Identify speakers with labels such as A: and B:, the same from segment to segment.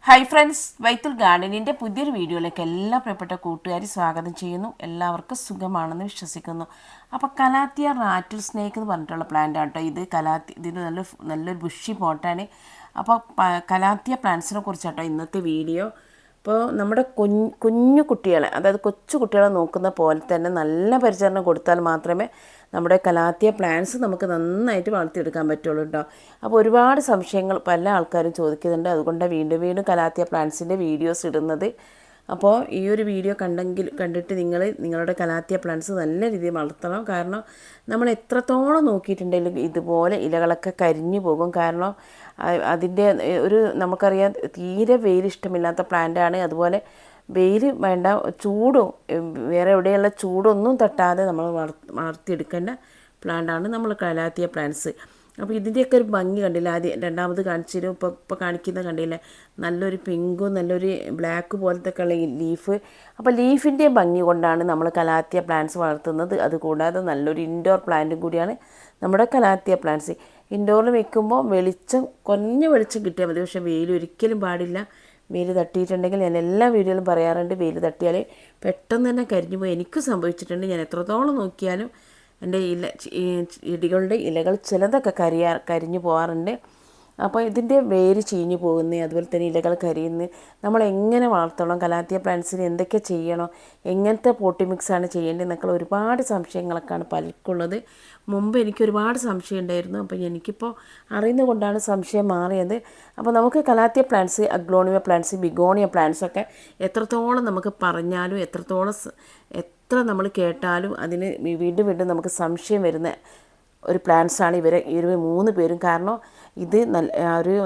A: Hi friends, വൈത്തുൽ ഗാർഡനിൻ്റെ പുതിയൊരു വീഡിയോയിലേക്ക് എല്ലാ പ്രിയപ്പെട്ട കൂട്ടുകാരി സ്വാഗതം ചെയ്യുന്നു. എല്ലാവർക്കും സുഖമാണെന്ന് വിശ്വസിക്കുന്നു. അപ്പോൾ കലാത്തിയ റാറ്റിൽ സ്നേക്ക് എന്ന് പറഞ്ഞിട്ടുള്ള പ്ലാന്റ് ആട്ടോ ഇത്. ഇതിന് നല്ലൊരു ബുഷി പോട്ടാണ്. അപ്പോൾ കലാത്തിയ പ്ലാന്റ്സിനെ കുറിച്ചാട്ടോ ഇന്നത്തെ വീഡിയോ. അപ്പോൾ നമ്മുടെ കുഞ്ഞു കുട്ടികളെ, അതായത് കൊച്ചു കുട്ടികളെ നോക്കുന്ന പോലെ തന്നെ നല്ല പരിചരണം കൊടുത്താൽ മാത്രമേ നമ്മുടെ കലാത്തിയ പ്ലാന്റ്സ് നമുക്ക് നന്നായിട്ട് വളർത്തിയെടുക്കാൻ പറ്റുള്ളൂ കേട്ടോ. അപ്പോൾ ഒരുപാട് സംശയങ്ങൾ പല ആൾക്കാരും ചോദിക്കുന്നുണ്ട്. അതുകൊണ്ട് വീണ്ടും വീണ്ടും കലാത്തിയ പ്ലാന്റ്സിൻ്റെ വീഡിയോസ് ഇടുന്നത്. അപ്പോൾ ഈ ഒരു വീഡിയോ കണ്ടിട്ട് നിങ്ങളുടെ കലാത്തിയ പ്ലാന്റ്സ് നല്ല രീതിയിൽ വളർത്തണം. കാരണം നമ്മൾ എത്രത്തോളം നോക്കിയിട്ടുണ്ടെങ്കിലും ഇതുപോലെ ഇലകളൊക്കെ കരിഞ്ഞു പോകും. കാരണം അതിൻ്റെ നമുക്കറിയാം, തീരെ വെയിൽ ഇഷ്ടമില്ലാത്ത പ്ലാന്റാണ്. അതുപോലെ വെയിൽ വേണ്ട, ചൂടും വേറെ എവിടെയുള്ള ചൂടൊന്നും തട്ടാതെ നമ്മൾ വളർത്തിയെടുക്കേണ്ട പ്ലാന്റാണ് നമ്മൾ കലാത്തിയ പ്ലാന്റ്സ്. അപ്പോൾ ഇതിൻ്റെയൊക്കെ ഒരു ഭംഗി കണ്ടില്ല, രണ്ടാമത് കാണിച്ചതിലും ഇപ്പോൾ കാണിക്കുന്ന കണ്ടില്ലേ, നല്ലൊരു പിങ്കും നല്ലൊരു ബ്ലാക്ക് പോലത്തെ ഉള്ള ലീഫ്. അപ്പോൾ ലീഫിൻ്റെ ഭംഗി കൊണ്ടാണ് നമ്മൾ കലാത്തിയ പ്ലാന്റ്സ് വളർത്തുന്നത്. അതുകൂടാതെ നല്ലൊരു ഇൻഡോർ പ്ലാന്റും കൂടിയാണ് നമ്മുടെ കലാത്തിയ പ്ലാന്റ്സ്. ഇൻഡോറിൽ വെക്കുമ്പോൾ കുറഞ്ഞ വെളിച്ചം കിട്ടിയാൽ മതി. പക്ഷേ വെയിൽ ഒരിക്കലും പാടില്ല. വെയിൽ തട്ടിയിട്ടുണ്ടെങ്കിൽ ഞാൻ എല്ലാ വീഡിയോയിലും പറയാറുണ്ട്, വെയിൽ തട്ടിയാൽ പെട്ടെന്ന് തന്നെ കരിഞ്ഞു പോയി. എനിക്ക് സംഭവിച്ചിട്ടുണ്ട്. ഞാൻ എത്രത്തോളം നോക്കിയാലും എൻ്റെ ചെടികളുടെ ഇലകൾ ചിലതൊക്കെ കരിഞ്ഞു പോകാറുണ്ട്. അപ്പോൾ ഇതിൻ്റെ വേര് ചീഞ്ഞു പോകുന്നത്, അതുപോലെ തന്നെ ഇലകൾ കരിയുന്നത്. നമ്മൾ എങ്ങനെ വളർത്തണം, കലാത്തിയ പ്ലാന്റ്സിന് എന്തൊക്കെ ചെയ്യണം, എങ്ങനത്തെ പോട്ടി മിക്സാണ് ചെയ്യേണ്ടത് എന്നൊക്കെ ഒരുപാട് സംശയങ്ങളൊക്കെയാണ് പലർക്കുള്ളത്. മുമ്പ് എനിക്ക് ഒരുപാട് സംശയം ഉണ്ടായിരുന്നു. അപ്പോൾ എനിക്കിപ്പോൾ അറിയുന്നത് കൊണ്ടാണ് സംശയം മാറിയത്. അപ്പോൾ നമുക്ക് calathea plants, aglaonema plants, begonia plants ഒക്കെ എത്രത്തോളം നമുക്ക് പറഞ്ഞാലും എത്ര നമ്മൾ കേട്ടാലും അതിന് വീണ്ടും വീണ്ടും നമുക്ക് സംശയം വരുന്ന ഒരു പ്ലാന്റ്സാണ് ഈ ഒരു 3 പേരും. കാരണം ഇത്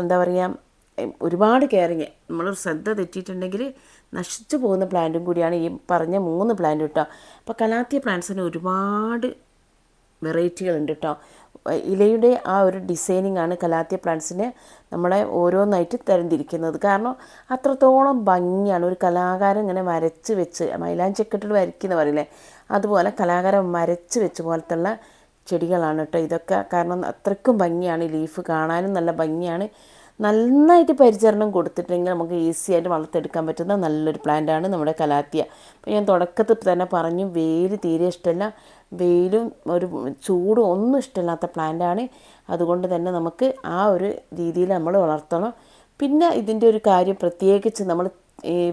A: എന്താ പറയുക, ഒരുപാട് കെയറിങ്, നമ്മളൊരു ശ്രദ്ധ തെറ്റിയിട്ടുണ്ടെങ്കിൽ നശിച്ചു പോകുന്ന പ്ലാന്റും കൂടിയാണ് ഈ പറഞ്ഞ 3 പ്ലാന്റ് കേട്ടോ. അപ്പോൾ കലാത്തിയ പ്ലാന്റ്സിന് ഒരുപാട് വെറൈറ്റികളുണ്ട് കേട്ടോ. ഇലയുടെ ആ ഒരു ഡിസൈനിങ് ആണ് കലാത്തിയ പ്ലാന്റ്സിനെ നമ്മളെ ഓരോന്നായിട്ട് തരംതിരിക്കുന്നത്. കാരണം അത്രത്തോളം ഭംഗിയാണ്. ഒരു കലാകാരൻ ഇങ്ങനെ വരച്ച് വെച്ച്, മൈലാഞ്ചിക്കെട്ടിട്ട് വരയ്ക്കുന്ന പറയില്ലേ, അതുപോലെ കലാകാരൻ വരച്ച് വെച്ച് പോലത്തുള്ള ചെടികളാണ് കേട്ടോ ഇതൊക്കെ. കാരണം അത്രയ്ക്കും ഭംഗിയാണ്. ലീഫ് കാണാനും നല്ല ഭംഗിയാണ്. നന്നായിട്ട് പരിചരണം കൊടുത്തിട്ടുണ്ടെങ്കിൽ നമുക്ക് ഈസി ആയിട്ട് വളർത്തിയെടുക്കാൻ പറ്റുന്ന നല്ലൊരു പ്ലാന്റാണ് നമ്മുടെ കലാത്തിയ. അപ്പോൾ ഞാൻ തുടക്കത്തിൽ തന്നെ പറഞ്ഞു, വെയിൽ തീരെ ഇഷ്ടമല്ല, വെയിലും ഒരു ചൂടും ഒന്നും ഇഷ്ടമില്ലാത്ത പ്ലാന്റാണ്. അതുകൊണ്ട് തന്നെ നമുക്ക് ആ ഒരു രീതിയിൽ നമ്മൾ വളർത്തണം. പിന്നെ ഇതിൻ്റെ ഒരു കാര്യം പ്രത്യേകിച്ച്, നമ്മൾ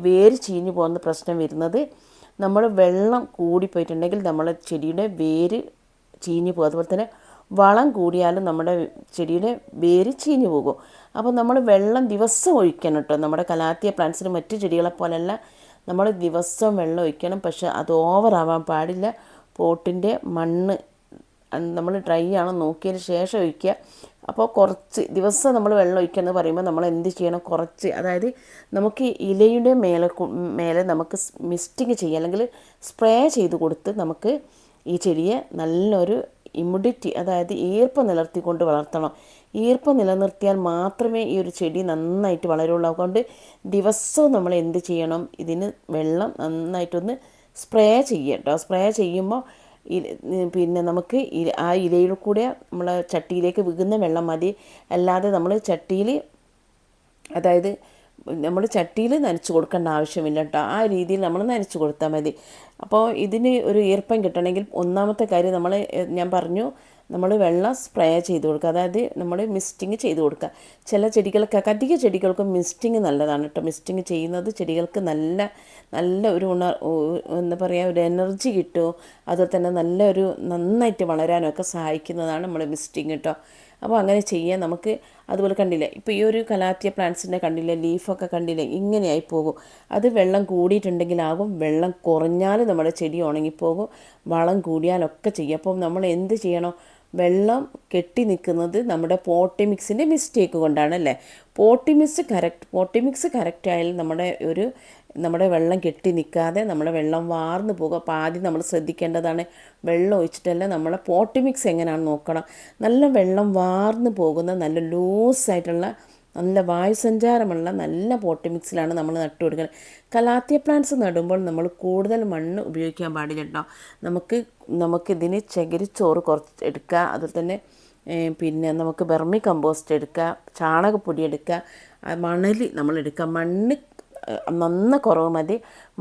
A: വേര് ചീഞ്ഞു പോകുന്ന പ്രശ്നം വരുന്നത്, നമ്മൾ വെള്ളം കൂടിപ്പോയിട്ടുണ്ടെങ്കിൽ നമ്മളെ ചെടിയുടെ വേര് ചീഞ്ഞു പോകും. അതുപോലെ തന്നെ വളം കൂടിയാലും നമ്മുടെ ചെടിയുടെ വേര് ചീഞ്ഞു പോകും. അപ്പോൾ നമ്മൾ വെള്ളം ദിവസം ഒഴിക്കണം കേട്ടോ. നമ്മുടെ കലാത്തിയ പ്ലാന്റ്സിന് മറ്റു ചെടികളെ പോലെയല്ല, നമ്മൾ ദിവസം വെള്ളം ഒഴിക്കണം. പക്ഷേ അത് ഓവറാവാൻ പാടില്ല. പോട്ടിൻ്റെ മണ്ണ് നമ്മൾ ഡ്രൈ ആണോ നോക്കിയതിന് ശേഷം ഒഴിക്കുക. അപ്പോൾ കുറച്ച് ദിവസം നമ്മൾ വെള്ളം ഒഴിക്കുക എന്ന് പറയുമ്പോൾ നമ്മൾ എന്ത് ചെയ്യണം, കുറച്ച്, അതായത് നമുക്ക് ഇലയുടെ മേലെ നമുക്ക് മിസ്റ്റിങ് ചെയ്യുക, അല്ലെങ്കിൽ സ്പ്രേ ചെയ്ത് കൊടുത്ത് നമുക്ക് ഈ ചെടിയെ നല്ലൊരു ഇമ്യൂഡിറ്റി, അതായത് ഈർപ്പം നിലനിർത്തിക്കൊണ്ട് വളർത്തണം. ഈർപ്പം നിലനിർത്തിയാൽ മാത്രമേ ഈ ഒരു ചെടി നന്നായിട്ട് വളരുള്ളൂ. അതുകൊണ്ട് ദിവസവും നമ്മൾ എന്ത് ചെയ്യണം, ഇതിന് വെള്ളം നന്നായിട്ടൊന്ന് സ്പ്രേ ചെയ്യുക കേട്ടോ. സ്പ്രേ ചെയ്യുമ്പോൾ പിന്നെ നമുക്ക് ആ ഇലയിൽ കൂടെ നമ്മൾ ചട്ടിയിലേക്ക് വീകുന്ന വെള്ളം മതി. അല്ലാതെ നമ്മൾ ചട്ടിയിൽ നനച്ച് കൊടുക്കേണ്ട ആവശ്യമില്ല കേട്ടോ. ആ രീതിയിൽ നമ്മൾ നനച്ച് കൊടുത്താൽ മതി. അപ്പോൾ ഇതിന് ഒരു ഈർപ്പം കിട്ടണമെങ്കിൽ ഒന്നാമത്തെ കാര്യം ഞാൻ പറഞ്ഞു, നമ്മൾ വെള്ളം സ്പ്രേ ചെയ്ത് കൊടുക്കുക, അതായത് നമ്മൾ മിസ്റ്റിങ് ചെയ്ത് കൊടുക്കുക. ചില ചെടികൾക്കൊക്കെ, അധിക ചെടികൾക്കും മിസ്റ്റിങ് നല്ലതാണ് കേട്ടോ. മിസ്റ്റിങ് ചെയ്യുന്നത് ചെടികൾക്ക് നല്ല ഒരു എന്താ പറയുക, ഒരു എനർജി കിട്ടും. അതുപോലെ തന്നെ നന്നായിട്ട് വളരാനൊക്കെ സഹായിക്കുന്നതാണ് നമ്മൾ മിസ്റ്റിങ് കേട്ടോ. അപ്പോൾ അങ്ങനെ ചെയ്യാൻ നമുക്ക്. അതുപോലെ കണ്ടില്ലേ, ഇപ്പോൾ ഈ ഒരു കലാത്തിയ പ്ലാന്റ്സിൻ്റെ കണ്ടില്ലേ, ലീഫൊക്കെ കണ്ടില്ലേ, ഇങ്ങനെയായി പോകും. അത് വെള്ളം കൂടിയിട്ടുണ്ടെങ്കിലാകും, വെള്ളം കുറഞ്ഞാൽ നമ്മുടെ ചെടി ഉണങ്ങിപ്പോകും, വളം കൂടിയാലൊക്കെ ചെയ്യും. അപ്പോൾ നമ്മൾ എന്ത് ചെയ്യണം, വെള്ളം കെട്ടി നിൽക്കുന്നത് നമ്മുടെ പോട്ടി മിക്സിൻ്റെ മിസ്റ്റേക്ക് കൊണ്ടാണല്ലേ. പോട്ടി മിക്സ് കറക്റ്റ് ആയാലും നമ്മുടെ വെള്ളം കെട്ടി നിൽക്കാതെ നമ്മുടെ വെള്ളം വാർന്നു പോകും. അപ്പോൾ ആദ്യം നമ്മൾ ശ്രദ്ധിക്കേണ്ടതാണ്, വെള്ളം ഒഴിച്ചിട്ടല്ല, നമ്മളെ പോട്ടി മിക്സ് എങ്ങനെയാണെന്ന് നോക്കണം. നല്ല വെള്ളം വാർന്നു പോകുന്ന നല്ല ലൂസായിട്ടുള്ള നല്ല വായുസഞ്ചാരമുള്ള നല്ല പോട്ടി മിക്സിലാണ് നമ്മൾ നട്ടു കൊടുക്കുന്നത്. കലാത്തിയ പ്ലാന്റ്സ് നടുമ്പോൾ നമ്മൾ കൂടുതൽ മണ്ണ് ഉപയോഗിക്കാൻ പാടില്ല കേട്ടോ. നമുക്കിതിന് ചകിരിച്ചോറ് കുറച്ച് എടുക്കുക. അതുപോലെ തന്നെ പിന്നെ നമുക്ക് വെർമി കമ്പോസ്റ്റ് എടുക്കുക, ചാണകപ്പൊടി എടുക്കുക. മണൽ നമ്മളെടുക്കുക. മണ്ണ് നന്ന കുറവ് മതി.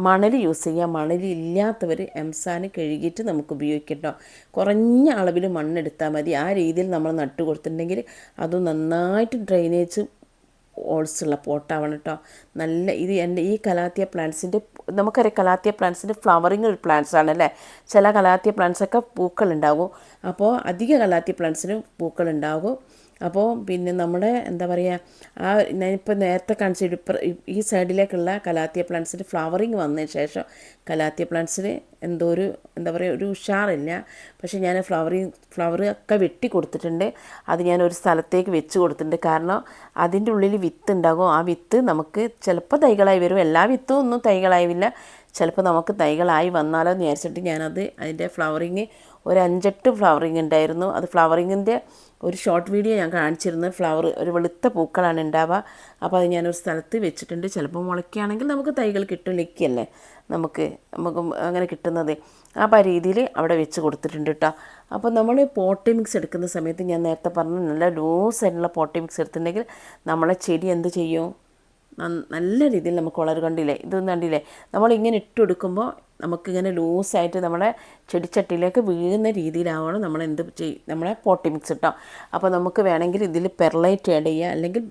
A: മണൽ യൂസ് ചെയ്യുക. മണൽ ഇല്ലാത്തവർ എംസാൻ കഴുകിയിട്ട് നമുക്ക് ഉപയോഗിക്കാം കേട്ടോ. കുറഞ്ഞ അളവിൽ മണ്ണെടുത്താൽ മതി. ആ രീതിയിൽ നമ്മൾ നട്ട് കൊടുത്തിട്ടുണ്ടെങ്കിൽ അത് നന്നായിട്ട് ഡ്രെയിനേജ് ഓൾസുള്ള പോട്ടാവണം കേട്ടോ. നല്ല ഇത് എൻ്റെ ഈ കലാത്തിയ പ്ലാന്റ്സിൻ്റെ, നമുക്കറിയാം കലാത്തിയ പ്ലാന്റ്സിൻ്റെ ഫ്ലവറിങ് ഒരു പ്ലാന്റ്സ് ആണല്ലേ. ചില കലാത്തിയ പ്ലാന്റ്സൊക്കെ പൂക്കളുണ്ടാകും. അപ്പോൾ അധിക കലാത്തിയ പ്ലാന്റ്സിന് പൂക്കളുണ്ടാകും. അപ്പോൾ പിന്നെ നമ്മുടെ എന്താ പറയുക, ആ ഞാനിപ്പോൾ നേരത്തെ കാണിച്ച ഈ സൈഡിലേക്കുള്ള കലാത്തിയ പ്ലാന്റ്സിൻ്റെ ഫ്ലവറിങ് വന്നതിന് ശേഷം കലാത്തിയ പ്ലാന്റ്സിന് എന്തോ ഒരു എന്താ പറയുക ഒരു ഉഷാറില്ല. പക്ഷേ ഞാൻ ഫ്ലവർ ഒക്കെ വെട്ടി കൊടുത്തിട്ടുണ്ട്. അത് ഞാൻ ഒരു സ്ഥലത്തേക്ക് വെച്ച് കൊടുത്തിട്ടുണ്ട്. കാരണം അതിൻ്റെ ഉള്ളിൽ വിത്ത് ഉണ്ടാകും. ആ വിത്ത് നമുക്ക് ചിലപ്പോൾ തൈകളായി വരും. എല്ലാ വിത്തും ഒന്നും തൈകളായില്ല. ചിലപ്പോൾ നമുക്ക് തൈകളായി വന്നാലോ എന്ന് വിചാരിച്ചിട്ട് ഞാനത് അതിൻ്റെ ഫ്ലവറിങ് ഒരു 5-8 ഫ്ലവറിങ് ഉണ്ടായിരുന്നു. അത് ഫ്ലവറിങ്ങിൻ്റെ ഒരു ഷോർട്ട് വീഡിയോ ഞാൻ കാണിച്ചിരുന്നു. ഫ്ലവർ ഒരു വെളുത്ത പൂക്കളാണ് ഉണ്ടാവുക. അപ്പോൾ അത് ഞാനൊരു സ്ഥലത്ത് വെച്ചിട്ടുണ്ട്. ചിലപ്പോൾ മുളയ്ക്കുകയാണെങ്കിൽ നമുക്ക് തൈകൾ കിട്ടും. ലക്കിയല്ലേ നമുക്ക് അങ്ങനെ കിട്ടുന്നത്. അപ്പോൾ ആ രീതിയിൽ അവിടെ വെച്ച് കൊടുത്തിട്ടുണ്ട് കേട്ടോ. അപ്പോൾ നമ്മൾ പോട്ടി മിക്സ് എടുക്കുന്ന സമയത്ത് ഞാൻ നേരത്തെ പറഞ്ഞു നല്ല ലൂസ് ആയിട്ടുള്ള പോട്ടി മിക്സ് എടുത്തിട്ടുണ്ടെങ്കിൽ നമ്മളെ ചെടി എന്ത് ചെയ്യും, നല്ല രീതിയിൽ നമുക്ക് വളരും. കണ്ടില്ലേ, ഇതൊന്നും കണ്ടില്ലേ, നമ്മളിങ്ങനെ ഇട്ട് കൊടുക്കുമ്പോൾ നമുക്കിങ്ങനെ ലൂസായിട്ട് നമ്മളെ ചെടിച്ചട്ടിയിലേക്ക് വീഴുന്ന രീതിയിലാവണം നമ്മൾ നമ്മളെ പോട്ടി മിക്സ് ഇട്ടോ. അപ്പോൾ നമുക്ക് വേണമെങ്കിൽ ഇതിൽ പെർലൈറ്റ് ആഡ് ചെയ്യുക, അല്ലെങ്കിൽ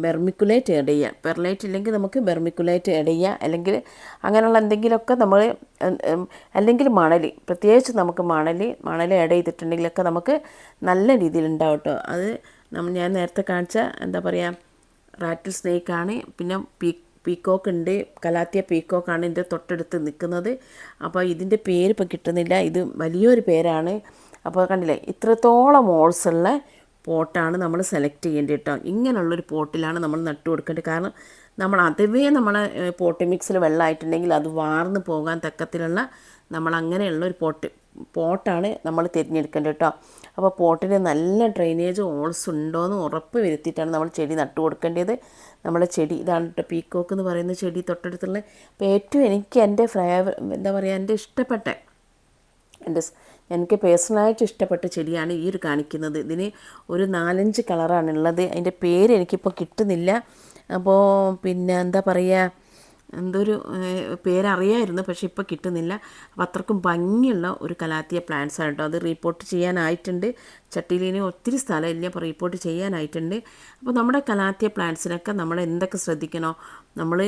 A: ബെർമിക്കുലേറ്റ് ആഡ് ചെയ്യുക. പെർലൈറ്റ് ഇല്ലെങ്കിൽ നമുക്ക് ബെർമിക്കുലേറ്റ് ആഡ് ചെയ്യുക, അല്ലെങ്കിൽ അങ്ങനെയുള്ള എന്തെങ്കിലുമൊക്കെ നമ്മൾ, അല്ലെങ്കിൽ മണൽ, പ്രത്യേകിച്ച് നമുക്ക് മണൽ ആഡ് ചെയ്തിട്ടുണ്ടെങ്കിലൊക്കെ നമുക്ക് നല്ല രീതിയിൽ ഉണ്ടാവും കേട്ടോ. അത് ഞാൻ നേരത്തെ കാണിച്ച എന്താ പറയുക റാറ്റിൽ സ്നേക്കാണ്. പിന്നെ പീക്കോക്ക് ഉണ്ട്, കലാത്തിയ പീക്കോക്കാണ് എൻ്റെ തൊട്ടടുത്ത് നിൽക്കുന്നത്. അപ്പോൾ ഇതിൻ്റെ പേര് ഇപ്പോൾ കിട്ടുന്നില്ല. ഇത് വലിയൊരു പേരാണ്. അപ്പോൾ കണ്ടില്ലേ, ഇത്രത്തോളം ഹോൾസുള്ള പോട്ടാണ് നമ്മൾ സെലക്ട് ചെയ്യേണ്ടത് കേട്ടോ. ഇങ്ങനെയുള്ളൊരു പോട്ടിലാണ് നമ്മൾ നട്ടു കൊടുക്കേണ്ടത്. കാരണം നമ്മൾ അതവേ നമ്മളെ പോട്ടി മിക്സിൽ വെള്ളമായിട്ടുണ്ടെങ്കിൽ അത് വാർന്ന് പോകാൻ തക്കത്തിലുള്ള നമ്മൾ അങ്ങനെയുള്ളൊരു പോട്ടാണ് നമ്മൾ തിരഞ്ഞെടുക്കേണ്ടത് കേട്ടോ. അപ്പോൾ പോട്ടിന് നല്ല ഡ്രെയിനേജ് ഹോൾസ് ഉണ്ടോയെന്ന് ഉറപ്പ് വരുത്തിയിട്ടാണ് നമ്മൾ ചെടി നട്ടു കൊടുക്കേണ്ടത്. നമ്മളെ ചെടി ഇതാണ് കേട്ടോ, പീക്കോക്ക് എന്ന് പറയുന്ന ചെടി തൊട്ടടുത്തുള്ള. അപ്പോൾ ഏറ്റവും എനിക്ക് എൻ്റെ എന്താ പറയുക, എൻ്റെ ഇഷ്ടപ്പെട്ട, എനിക്ക് പേഴ്സണലായിട്ട് ഇഷ്ടപ്പെട്ട ചെടിയാണ് ഈ ഒരു കാണിക്കുന്നത്. ഇതിന് ഒരു 4-5 കളറാണുള്ളത്. അതിൻ്റെ പേര് എനിക്കിപ്പോൾ കിട്ടുന്നില്ല. അപ്പോൾ പിന്നെ എന്താ പറയുക, എന്തൊരു പേരറിയായിരുന്നു, പക്ഷേ ഇപ്പോൾ കിട്ടുന്നില്ല. അപ്പോൾ അത്രക്കും ഭംഗിയുള്ള ഒരു കലാത്തിയ പ്ലാന്റ്സ് ആണ് കേട്ടോ. അത് റീപ്പോർട്ട് ചെയ്യാനായിട്ടുണ്ട്. ചട്ടിയിലിന് ഒത്തിരി സ്ഥലമില്ല, അപ്പോൾ റീപ്പോർട്ട് ചെയ്യാനായിട്ടുണ്ട്. അപ്പോൾ നമ്മുടെ കലാത്തിയ പ്ലാന്റ്സിനൊക്കെ നമ്മൾ എന്തൊക്കെ ശ്രദ്ധിക്കണോ, നമ്മൾ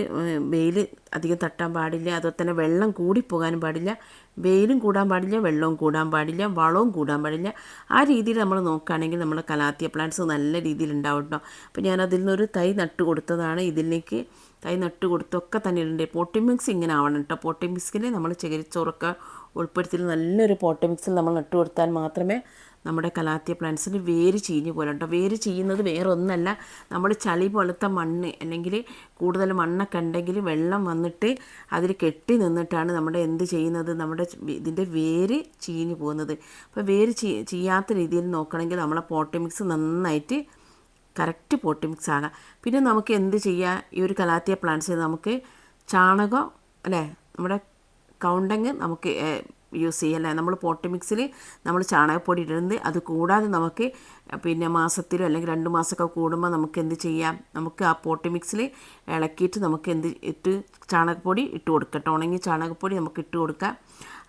A: വെയിൽ അധികം തട്ടാൻ പാടില്ല. അതുപോലെ തന്നെ വെള്ളം കൂടിപ്പോകാനും പാടില്ല. വെയിലും കൂടാൻ പാടില്ല, വെള്ളവും കൂടാൻ പാടില്ല, വളവും കൂടാൻ പാടില്ല. ആ രീതിയിൽ നമ്മൾ നോക്കുകയാണെങ്കിൽ നമ്മുടെ കലാത്തിയ പ്ലാന്റ്സ് നല്ല രീതിയിൽ ഉണ്ടാവും കേട്ടോ. അപ്പോൾ ഞാനതിൽ നിന്നൊരു തൈ നട്ട് കൊടുത്തതാണ്. ഇതിലേക്ക് തൈ നട്ട് കൊടുത്തൊക്കെ തന്നെ ഉണ്ട്. പോട്ടി മിക്സ് ഇങ്ങനെ ആവണം കേട്ടോ. പോട്ടി മിക്സിൽ നമ്മൾ ചകിരിച്ചോറൊക്കെ ഉൾപ്പെടുത്തി നല്ലൊരു പോട്ടി മിക്സിൽ നമ്മൾ നട്ട് കൊടുത്താൽ മാത്രമേ നമ്മുടെ കലാത്തിയ പ്ലാന്റ്സിന് വേര് ചീഞ്ഞ് പോലെ കേട്ടോ. വേര് ചെയ്യുന്നത് വേറെ ഒന്നല്ല, നമ്മൾ ചളി പോലത്തെ മണ്ണ് അല്ലെങ്കിൽ കൂടുതൽ മണ്ണൊക്കെ ഉണ്ടെങ്കിൽ വെള്ളം വന്നിട്ട് അതിൽ കെട്ടി നിന്നിട്ടാണ് നമ്മുടെ എന്ത് ചെയ്യുന്നത്, നമ്മുടെ ഇതിൻ്റെ വേര് ചീഞ്ഞ് പോകുന്നത്. അപ്പോൾ വേര് ചെയ്യാത്ത രീതിയിൽ നോക്കണമെങ്കിൽ നമ്മളെ പോട്ടി മിക്സ് നന്നായിട്ട് കറക്റ്റ് പോട്ടി മിക്സ് ആകാം. പിന്നെ നമുക്ക് എന്ത് ചെയ്യുക, ഈ ഒരു കലാത്തിയ പ്ലാന്റ്സിൽ നമുക്ക് ചാണകം അല്ലേ, നമ്മുടെ കൗണ്ടങ്ങ് നമുക്ക് യൂസ് ചെയ്യല്ലേ. നമ്മൾ പോട്ടി മിക്സിൽ നമ്മൾ ചാണകപ്പൊടി ഇടുന്നത്. അത് കൂടാതെ നമുക്ക് പിന്നെ മാസത്തിലോ അല്ലെങ്കിൽ 2 മാസമൊക്കെ കൂടുമ്പോൾ നമുക്ക് എന്ത് ചെയ്യാം, നമുക്ക് ആ പോട്ടി മിക്സിൽ ഇളക്കിയിട്ട് നമുക്ക് ചാണകപ്പൊടി ഇട്ട് കൊടുക്കട്ടെ. ഉണങ്ങിയ ചാണകപ്പൊടി നമുക്ക് ഇട്ട് കൊടുക്കാം.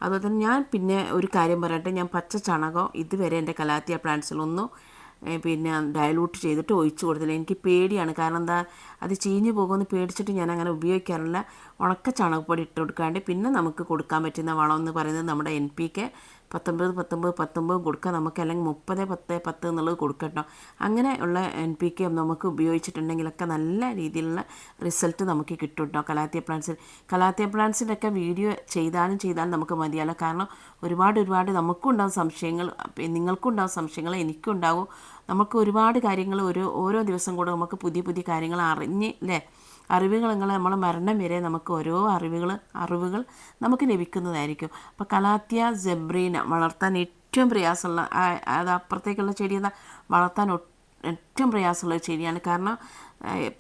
A: അതുപോലെ തന്നെ ഞാൻ പിന്നെ ഒരു കാര്യം പറയട്ടെ, ഞാൻ പച്ച ചാണകം ഇതുവരെ എൻ്റെ കലാത്തിയ പ്ലാന്റ്സിലൊന്നും പിന്നെ ഡയലൂട്ട് ചെയ്തിട്ട് ഒഴിച്ച് കൊടുത്തില്ല. എനിക്ക് പേടിയാണ്. കാരണം എന്താ, അത് ചീഞ്ഞ് പോകുമെന്ന് പേടിച്ചിട്ട് ഞാൻ അങ്ങനെ ഉപയോഗിക്കാറില്ല. ഉണക്ക ചാണകപ്പൊടി ഇട്ട് കൊടുക്കാണ്ട് പിന്നെ നമുക്ക് കൊടുക്കാൻ പറ്റുന്ന വളം എന്ന് പറയുന്നത് നമ്മുടെ NPK 19-19-19 കൊടുക്കുക. നമുക്ക് അല്ലെങ്കിൽ 30-10-10 എന്നുള്ളത് കൊടുക്കട്ടോ. അങ്ങനെ ഉള്ള NPK നമുക്ക് ഉപയോഗിച്ചിട്ടുണ്ടെങ്കിലൊക്കെ നല്ല രീതിയിലുള്ള റിസൾട്ട് നമുക്ക് കിട്ടും കേട്ടോ. കലാത്തിയ പ്ലാന്റ്സിൻ്റെ ഒക്കെ വീഡിയോ ചെയ്താലും നമുക്ക് മതിയല്ലോ. കാരണം ഒരുപാട് നമുക്കും ഉണ്ടാകും സംശയങ്ങൾ, നിങ്ങൾക്കും ഉണ്ടാകും സംശയങ്ങൾ, എനിക്കും ഉണ്ടാകും. നമുക്ക് ഒരുപാട് കാര്യങ്ങൾ ഓരോ ദിവസം കൂടെ നമുക്ക് പുതിയ കാര്യങ്ങൾ അറിവുകൾ നമ്മളെ മരണം വരെ നമുക്ക് ഓരോ അറിവുകൾ നമുക്ക് ലഭിക്കുന്നതായിരിക്കും. അപ്പോൾ കലാത്തിയ സെബ്രീന വളർത്താൻ ഏറ്റവും പ്രയാസമുള്ള, അത് അപ്പുറത്തേക്കുള്ള ചെടി വളർത്താൻ ഏറ്റവും പ്രയാസമുള്ള ചെടിയാണ്. കാരണം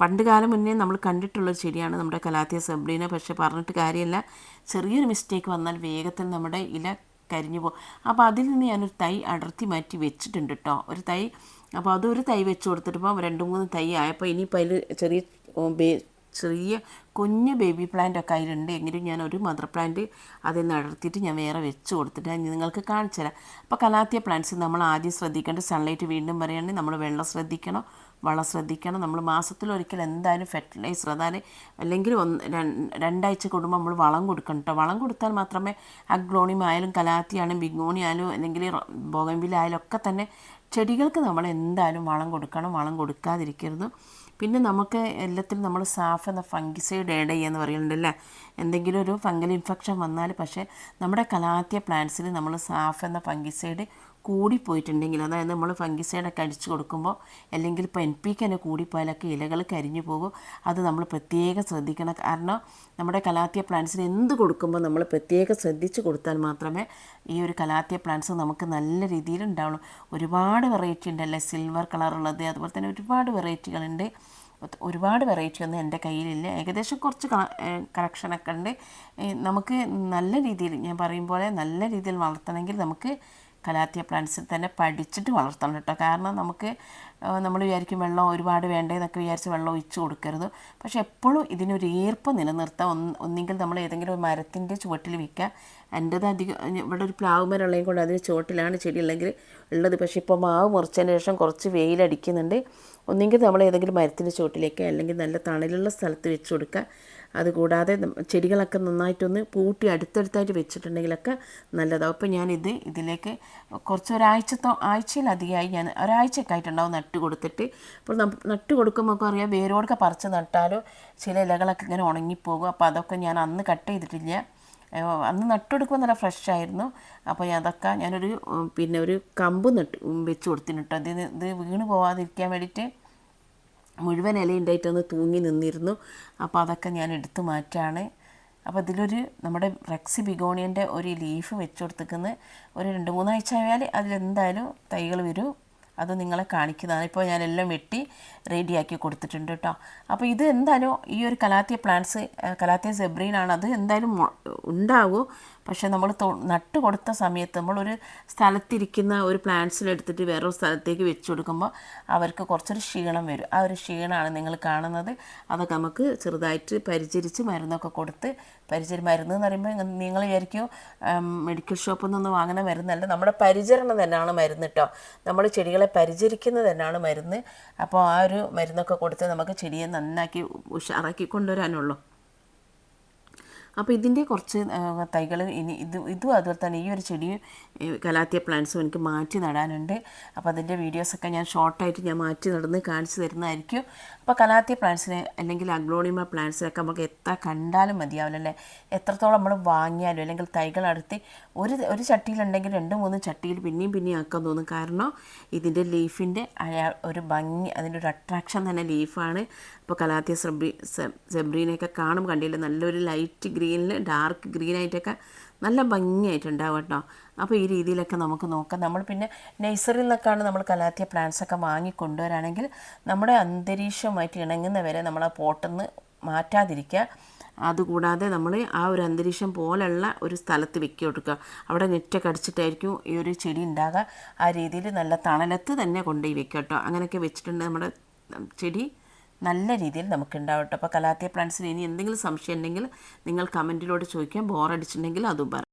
A: പണ്ട് കാലം മുന്നേ നമ്മൾ കണ്ടിട്ടുള്ളൊരു ചെടിയാണ് നമ്മുടെ കലാത്തിയ സെബ്രീന. പക്ഷേ പറഞ്ഞിട്ട് കാര്യമില്ല, ചെറിയൊരു മിസ്റ്റേക്ക് വന്നാൽ വേഗത്തിൽ നമ്മുടെ ഇല കരിഞ്ഞു പോകും. അപ്പോൾ അതിൽ നിന്ന് ഞാനൊരു തൈ അടർത്തി മാറ്റി വെച്ചിട്ടുണ്ട് കേട്ടോ. ഒരു തൈ അപ്പോൾ അതൊരു തൈ വെച്ച് കൊടുത്തിട്ടിപ്പോൾ 2-3 തൈ ആയപ്പോൾ ഇനിയിപ്പോൾ അതിൽ ചെറിയ കുഞ്ഞ് ബേബി പ്ലാന്റ് ഒക്കെ അതിലുണ്ട്. എങ്കിലും ഞാൻ ഒരു മദർ പ്ലാന്റ് അതിൽ നിന്ന് അടർത്തിയിട്ട് ഞാൻ വേറെ വെച്ച് കൊടുത്തിട്ട് നിങ്ങൾക്ക് കാണിച്ചു തരാം. അപ്പോൾ കലാത്തിയ പ്ലാന്റ്സ് നമ്മൾ ആദ്യം ശ്രദ്ധിക്കേണ്ട സൺലൈറ്റ് വീണ്ടും പറയുകയാണെങ്കിൽ നമ്മൾ വെള്ളം ശ്രദ്ധിക്കണം, വളം ശ്രദ്ധിക്കണം. നമ്മൾ മാസത്തിലൊരിക്കൽ എന്തായാലും ഫെർട്ടിലൈസർ അതായത് അല്ലെങ്കിൽ 2 ആഴ്ച കൂടുമ്പോൾ നമ്മൾ വളം കൊടുക്കണം കേട്ടോ. വളം കൊടുത്താൽ മാത്രമേ അഗ്ലോണിയം ആയാലും കലാത്തിയായാലും ബിഗോണി ആയാലും അല്ലെങ്കിൽ ബോഗൻവില്ല ആയാലും ഒക്കെ തന്നെ ചെടികൾക്ക് നമ്മൾ എന്തായാലും വളം കൊടുക്കണം, വളം കൊടുക്കാതിരിക്കരുത്. പിന്നെ നമുക്ക് എല്ലാത്തിലും നമ്മൾ സാഫ് എന്ന ഫംഗിസൈഡ് ആഡ് ചെയ്യുക എന്ന് പറയുന്നുണ്ടല്ലേ. എന്തെങ്കിലും ഒരു ഫംഗൽ ഇൻഫെക്ഷൻ വന്നാൽ പക്ഷേ നമ്മുടെ കലാത്തിയ പ്ലാന്റ്സിൽ നമ്മൾ സാഫ് എന്ന ഫംഗിസൈഡ് കൂടിപ്പോയിട്ടുണ്ടെങ്കിൽ അതായത് നമ്മൾ ഫംഗിസൈഡൊക്കെ അടിച്ചു കൊടുക്കുമ്പോൾ അല്ലെങ്കിൽ ഇപ്പോൾ NPK തന്നെ കൂടിപ്പോയാലൊക്കെ ഇലകൾ കരിഞ്ഞു പോകും. അത് നമ്മൾ പ്രത്യേകം ശ്രദ്ധിക്കണം. കാരണം നമ്മുടെ കലാത്തിയ പ്ലാന്റ്സിന് എന്ത് കൊടുക്കുമ്പോൾ നമ്മൾ പ്രത്യേകം ശ്രദ്ധിച്ച് കൊടുത്താൽ മാത്രമേ ഈ ഒരു കലാത്തിയ പ്ലാന്റ്സ് നമുക്ക് നല്ല രീതിയിൽ ഉണ്ടാവുള്ളൂ. ഒരുപാട് വെറൈറ്റി ഉണ്ടല്ലേ, സിൽവർ കളറുള്ളത്, അതുപോലെ തന്നെ ഒരുപാട് വെറൈറ്റികളുണ്ട്. ഒരുപാട് വെറൈറ്റി ഒന്നും എൻ്റെ കയ്യിലില്ല, ഏകദേശം കുറച്ച് കളക്ഷനൊക്കെ ഉണ്ട്. നമുക്ക് നല്ല രീതിയിൽ ഞാൻ പറയും പോലെ നല്ല രീതിയിൽ വളർത്തണമെങ്കിൽ നമുക്ക് കലാത്തിയ പ്ലാന്റ്സിൽ തന്നെ പഠിച്ചിട്ട് വളർത്തണം കേട്ടോ. കാരണം നമ്മൾ വിചാരിക്കും വെള്ളം ഒരുപാട് വേണ്ടതെന്നൊക്കെ വിചാരിച്ച് വെള്ളം ഒഴിച്ച് കൊടുക്കരുത്. പക്ഷെ എപ്പോഴും ഇതിനൊരു ഈർപ്പ് നിലനിർത്താം. ഒന്നെങ്കിൽ നമ്മൾ ഏതെങ്കിലും ഒരു മരത്തിൻ്റെ ചുവട്ടിൽ വയ്ക്കുക. എൻ്റേത് അധികം ഇവിടെ ഒരു പ്ലാവ് മരം ഉള്ളതും കൊണ്ട് അതിന് ചുവട്ടിലാണ് ചെടി ഉള്ളത്. പക്ഷേ ഇപ്പോൾ മാവ് മുറിച്ചതിന് ശേഷം കുറച്ച് വെയിലടിക്കുന്നുണ്ട്. ഒന്നെങ്കിൽ നമ്മൾ ഏതെങ്കിലും മരത്തിൻ്റെ ചുവട്ടിലേക്ക് അല്ലെങ്കിൽ നല്ല തണലുള്ള സ്ഥലത്ത് വെച്ച് കൊടുക്കുക. അതുകൂടാതെ ചെടികളൊക്കെ നന്നായിട്ടൊന്ന് പൂട്ടി അടുത്തടുത്തായിട്ട് വെച്ചിട്ടുണ്ടെങ്കിലൊക്കെ നല്ലതാവും. അപ്പോൾ ഇതിലേക്ക് കുറച്ച് ആഴ്ചയിലധികമായി ഞാൻ ഒരാഴ്ചയൊക്കെ ആയിട്ടുണ്ടാവും നട്ട് കൊടുത്തിട്ട്. അപ്പോൾ നട്ട് കൊടുക്കുമ്പോൾ അറിയാം വേരോടൊക്കെ പറിച്ച് നട്ടാലും ചില ഇലകളൊക്കെ ഇങ്ങനെ ഉണങ്ങിപ്പോകും. അപ്പോൾ അതൊക്കെ ഞാൻ അന്ന് കട്ട് ചെയ്തിട്ടില്ല. അന്ന് നട്ടുകൊടുക്കുമ്പോൾ നല്ല ഫ്രഷ് ആയിരുന്നു. അപ്പോൾ അതൊക്കെ ഒരു കമ്പ് വെച്ച് കൊടുത്തിട്ട് കേട്ടോ. ഇത് വീണ് പോവാതിരിക്കാൻ വേണ്ടിയിട്ട് മുഴുവൻ ഇലയുണ്ടായിട്ടൊന്ന് തൂങ്ങി നിന്നിരുന്നു. അപ്പോൾ അതൊക്കെ ഞാൻ എടുത്ത് മാറ്റാണ്. അപ്പോൾ ഇതിലൊരു നമ്മുടെ റെക്സി ബിഗോണിയൻ്റെ ഒരു ലീഫ് വെച്ച് കൊടുത്തിരിക്കുന്നത് ഒരു 2-3 ആഴ്ച ആയാൽ അതിലെന്തായാലും തൈകൾ വരും. അത് നിങ്ങളെ കാണിക്കുന്നതാണ്. ഇപ്പോൾ ഞാനെല്ലാം വെട്ടി റെഡിയാക്കി കൊടുത്തിട്ടുണ്ട് കേട്ടോ. അപ്പോൾ ഇത് എന്തായാലും ഈ ഒരു കലാത്തിയ പ്ലാന്റ്സ് കലാത്തിയ സെബ്രീനാണ്, അത് എന്തായാലും ഉണ്ടാകും. പക്ഷേ നമ്മൾ നട്ട് കൊടുത്ത സമയത്ത് നമ്മളൊരു സ്ഥലത്തിരിക്കുന്ന ഒരു പ്ലാന്റ്സിലെടുത്തിട്ട് വേറൊരു സ്ഥലത്തേക്ക് വെച്ച് കൊടുക്കുമ്പോൾ അവർക്ക് കുറച്ചൊരു ക്ഷീണം വരും. ആ ഒരു ക്ഷീണമാണ് നിങ്ങൾ കാണുന്നത്. അതൊക്കെ നമുക്ക് ചെറുതായിട്ട് പരിചരിച്ച് മരുന്നൊക്കെ കൊടുത്ത് മരുന്ന് എന്ന് പറയുമ്പോൾ നിങ്ങൾ വിചാരിക്കും മെഡിക്കൽ ഷോപ്പിൽ നിന്ന് വാങ്ങുന്ന മരുന്നല്ല, നമ്മുടെ പരിചരണം തന്നെയാണ് മരുന്ന് കേട്ടോ. നമ്മൾ ചെടികളെ പരിചരിക്കുന്നത് തന്നെയാണ് മരുന്ന്. അപ്പോൾ ആ ഒരു മരുന്നൊക്കെ കൊടുത്ത് നമുക്ക് ചെടിയെ നന്നാക്കി ഉഷാറാക്കി കൊണ്ടുവരാനുള്ളൂ. അപ്പോൾ ഇതിൻ്റെ കുറച്ച് തൈകൾ ഇതും അതുപോലെ തന്നെ ഈ ഒരു ചെടിയും കലാത്തിയ പ്ലാന്റ്സും എനിക്ക് മാറ്റി നടാനുണ്ട്. അപ്പോൾ അതിൻ്റെ വീഡിയോസൊക്കെ ഞാൻ ഷോർട്ടായിട്ട് ഞാൻ മാറ്റി നടന്ന് കാണിച്ചു തരുന്നതായിരിക്കും. അപ്പോൾ കലാത്തിയ പ്ലാന്റ്സിനെ അല്ലെങ്കിൽ അഗ്ലോണിമ പ്ലാന്റ്സിനൊക്കെ നമുക്ക് എത്ര കണ്ടാലും മതിയാവില്ലല്ലേ. എത്രത്തോളം നമ്മൾ വാങ്ങിയാലും അല്ലെങ്കിൽ തൈകൾ അടുത്ത് ഒരു ചട്ടിയിലുണ്ടെങ്കിൽ 2-3 ചട്ടിയിൽ പിന്നെയും ആക്കാൻ തോന്നും. കാരണം ഇതിൻ്റെ ലീഫിൻ്റെ ഒരു ഭംഗി, അതിൻ്റെ ഒരു അട്രാക്ഷൻ തന്നെ ലീഫാണ്. അപ്പോൾ കലാത്തിയ സെബ്രീനെയൊക്കെ കണ്ടില്ല, നല്ലൊരു ലൈറ്റ് ഗ്രീനിൽ ഡാർക്ക് ഗ്രീനായിട്ടൊക്കെ നല്ല ഭംഗിയായിട്ടുണ്ടാവും കേട്ടോ. അപ്പോൾ ഈ രീതിയിലൊക്കെ നമുക്ക് നോക്കാം. നമ്മൾ പിന്നെ നഴ്സറിയിൽ നിന്നൊക്കെയാണ് നമ്മൾ കലാത്തിയ പ്ലാന്റ്സൊക്കെ വാങ്ങിക്കൊണ്ടുവരാണെങ്കിൽ നമ്മുടെ അന്തരീക്ഷവുമായിട്ട് ഇണങ്ങുന്നവരെ നമ്മൾ ആ പോട്ടിൽ നിന്ന് മാറ്റാതിരിക്കുക. അതുകൂടാതെ നമ്മൾ ആ ഒരു അന്തരീക്ഷം പോലുള്ള ഒരു സ്ഥലത്ത് വെക്കി കൊടുക്കുക. അവിടെ നെറ്റൊക്കെ അടിച്ചിട്ടായിരിക്കും ഈ ഒരു ചെടി ഉണ്ടാകുക. ആ രീതിയിൽ നല്ല തണലത്ത് തന്നെ കൊണ്ടുപോയി വെക്കുക കേട്ടോ. അങ്ങനെയൊക്കെ വെച്ചിട്ടുണ്ടെങ്കിൽ നമ്മുടെ ചെടി നല്ല രീതിയിൽ നമുക്ക് ഉണ്ടാവും കേട്ടോ. അപ്പോൾ കലാത്തിയ പ്ലാന്റ്സിന് ഇനി എന്തെങ്കിലും സംശയം ഉണ്ടെങ്കിൽ നിങ്ങൾ കമൻറ്റിലൂടെ ചോദിക്കാം. ബോറടിച്ചിട്ടുണ്ടെങ്കിൽ അതും പറയാം.